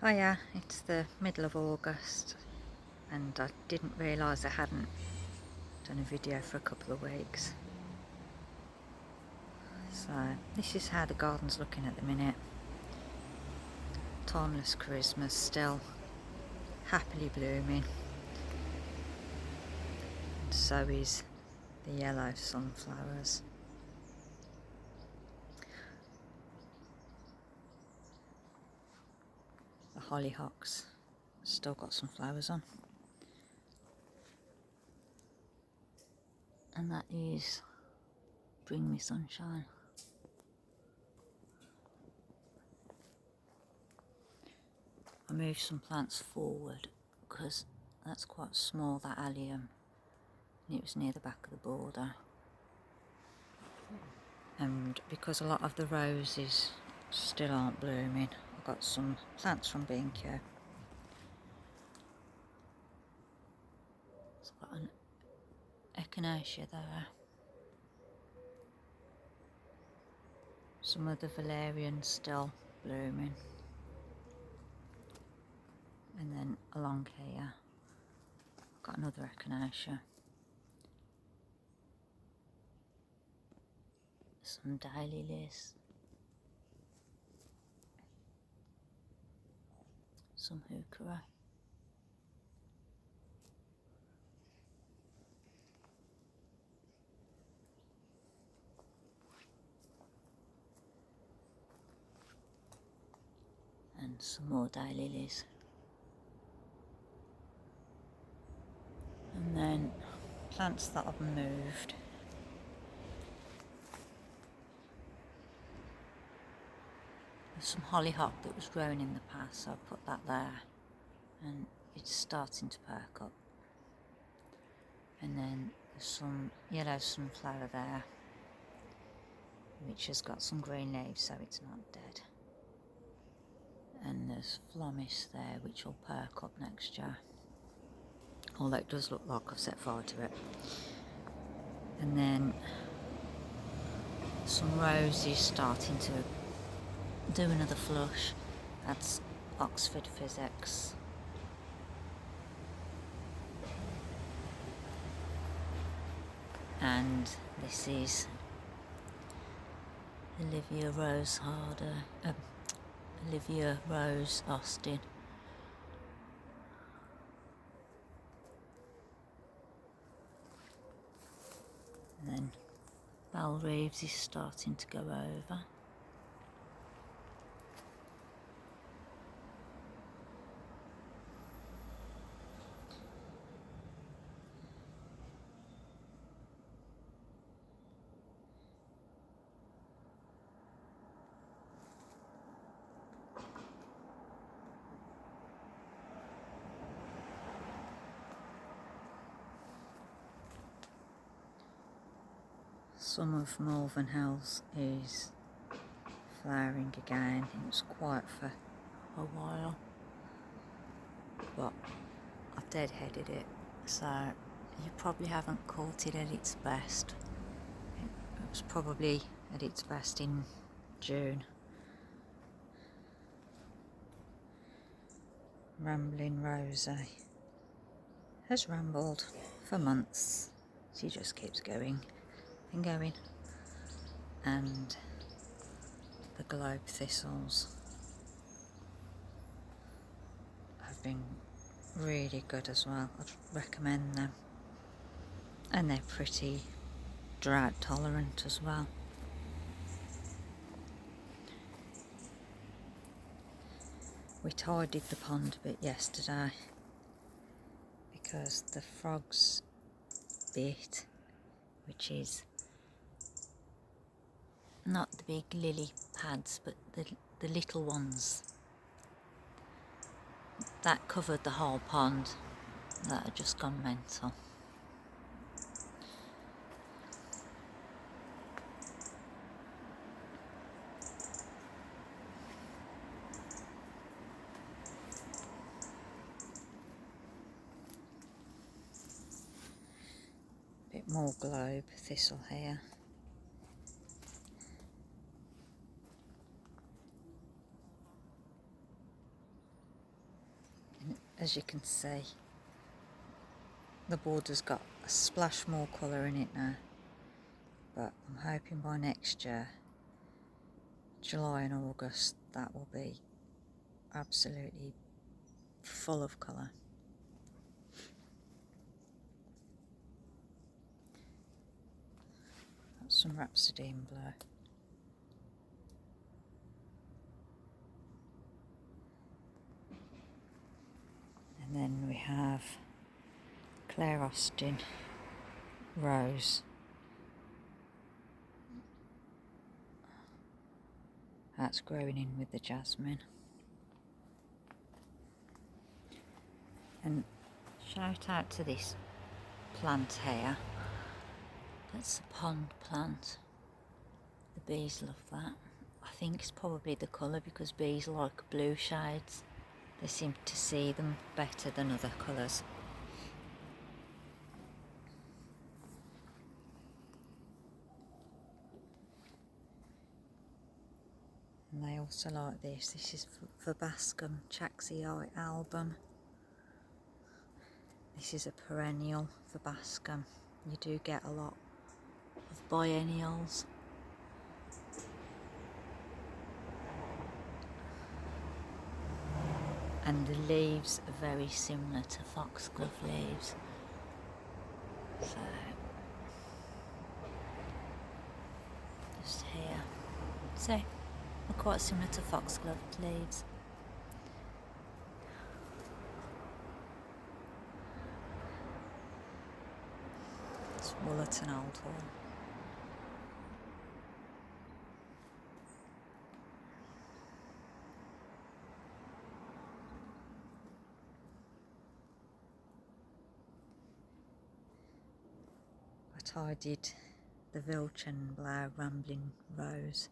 Hiya, it's the middle of August and I didn't realise I hadn't done a video for a couple of weeks. So this is how the garden's looking at the minute. Timeless Christmas still happily blooming. And so is the yellow sunflowers. The hollyhocks still got some flowers on. And that is Bring Me Sunshine. I moved some plants forward because that's quite small, that allium, and it was near the back of the border. And because a lot of the roses still aren't blooming, I've got some plants from B&Q. So I've got an echinacea there, some of the valerians still blooming, and then along here I've got another echinacea, some daylilies, some heuchera, and some more daylilies. And then plants that I've moved. There's some hollyhock that was growing in the past, so I put that there and it's starting to perk up. And then there's some yellow sunflower there, which has got some green leaves, so it's not dead. And there's phlomis there, which will perk up next year, although it does look like I've set fire to it. And then some roses starting to do another flush. That's Oxford Physics. And this is Olivia Rose Austin. And then Bell Reeves is starting to go over. Some of Malvern Hills is flowering again. It was quiet for a while, but I've deadheaded it, so you probably haven't caught it at its best. It was probably at its best in June. Rambling Rosie has rambled for months. She just keeps going and going. And the globe thistles have been really good as well. I'd recommend them. And they're pretty drought tolerant as well. We tidied the pond a bit yesterday because the frogs bit, which is not the big lily pads but the little ones that covered the whole pond, that had just gone mental. Bit more globe thistle here. as you can see, the border's got a splash more colour in it now, but I'm hoping by next year, July and August, that will be absolutely full of colour. That's some Rhapsody in blue. And then we have Claire Austin Rose. That's growing in with the jasmine. And shout out to this plant here. That's a pond plant. The bees love that. I think it's probably the colour, because bees like blue shades. They seem to see them better than other colours. And they also like this. This is Verbascum Chaxii album. This is a perennial Verbascum. You do get a lot of biennials. And the leaves are very similar to foxglove leaves. So, just here. So, they're quite similar to foxglove leaves. It's Wollerton Old Hall. I tidied the Vilchenblau Rambling Rose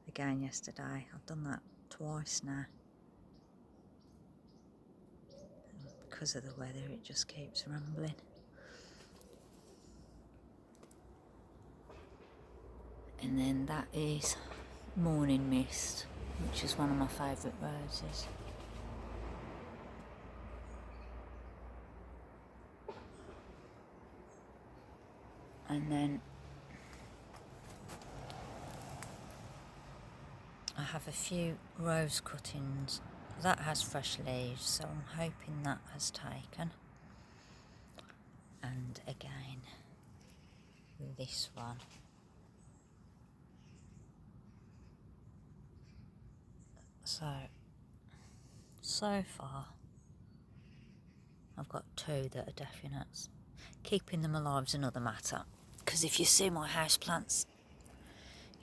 again yesterday. I've done that twice now. And because of the weather, it just keeps rambling. And then that is Morning Mist, which is one of my favourite roses. And then I have a few rose cuttings. That has fresh leaves, so I'm hoping that has taken. And again, this one. So far, I've got 2 that are definite. Keeping them alive is another matter, because if you see my houseplants,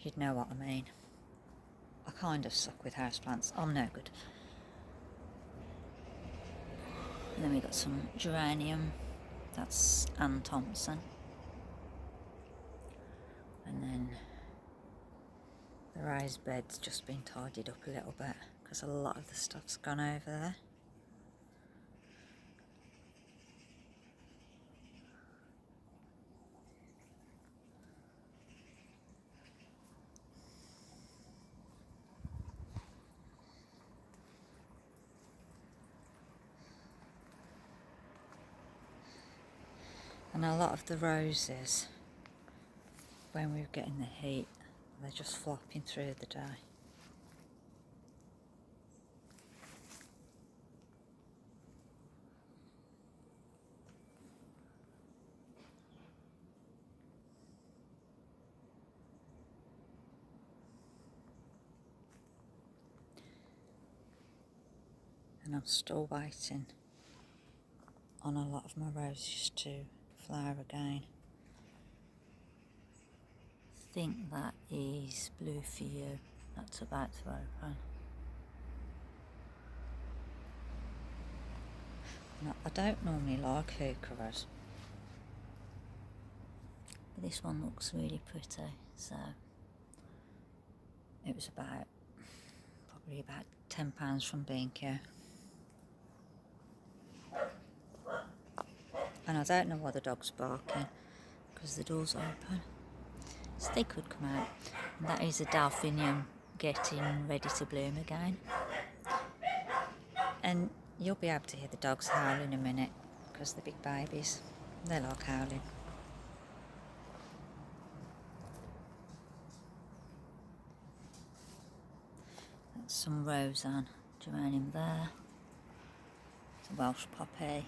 you'd know what I mean. I kind of suck with houseplants. I'm no good. And then we got some geranium. That's Anne Thompson. And then the raised bed's just been tidied up a little bit, because a lot of the stuff's gone over there. And a lot of the roses, when we're getting the heat, they're just flopping through the day. And I'm still waiting on a lot of my roses to flower again. I think that is Blue for You. That's about to open. Now, I don't normally like heucheras, but this one looks really pretty, so it was probably about £10 from B&Q. And I don't know why the dog's barking, because the door's open, so they could come out. And that is a delphinium getting ready to bloom again. And you'll be able to hear the dogs howl in a minute because they're big babies. They like howling. That's some Roseanne geranium there. It's a Welsh poppy.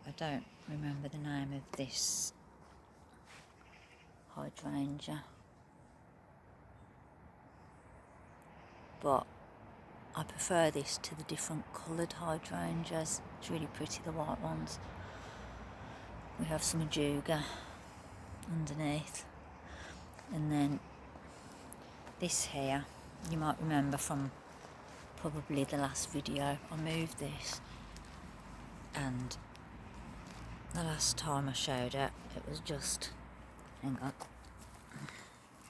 I don't remember the name of this hydrangea, but I prefer this to the different coloured hydrangeas. It's really pretty, the white ones. We have some ajuga underneath, and then this here, you might remember from probably the last video, I moved this, and the last time I showed it, it was just, hang on,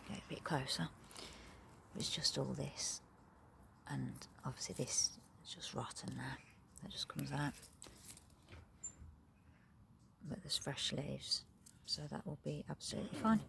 get a bit closer, it was just all this, and obviously this is just rotten now, that just comes out, but there's fresh leaves, so that will be absolutely fine.